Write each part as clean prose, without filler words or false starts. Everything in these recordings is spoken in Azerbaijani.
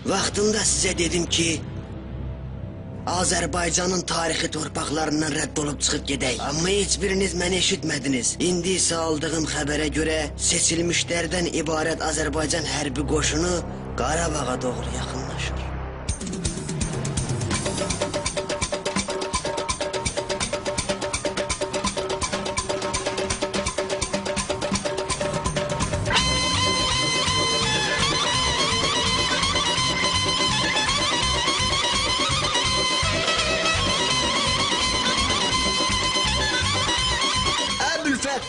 Vaxtında size dedim ki Azərbaycanın tarixi torpaqlarından rədd olub çıxıb gedək. Amma heç biriniz məni eşitmədiniz. İndi isə aldığım xəbərə görə seçilmişlərdən ibarət Azərbaycan hərbi qoşunu Qarabağa doğru yaxınlaşır.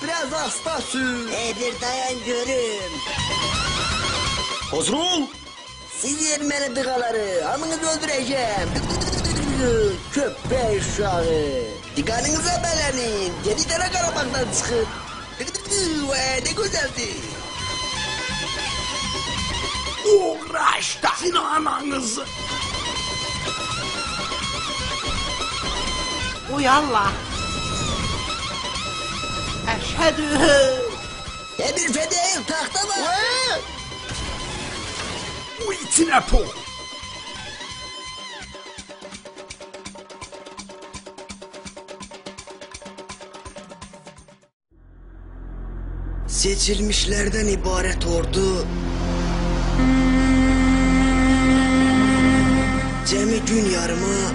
Biraz hasta sür. Bir dayan görüm. Hazır ol. Siz Ermeni dıqaları, hamınızı öldüreceğim. Köpək uşağı. Diqqatınıza bələnin, geri tara Qarabağdan çıxın. Ne güzeldi. Uğraştın ananızı. Uyarla. Eşhedü. Bir fedeyim, taxta var. Bu içine po. Seçilmişlerden ibaret ordu cemi gün yarıma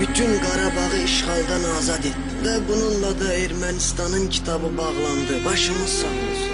bütün Qarabağ'ı işğaldan azad etti. Ve bununla da Ermənistanın kitabı bağlandı. Başımız sağ olsun.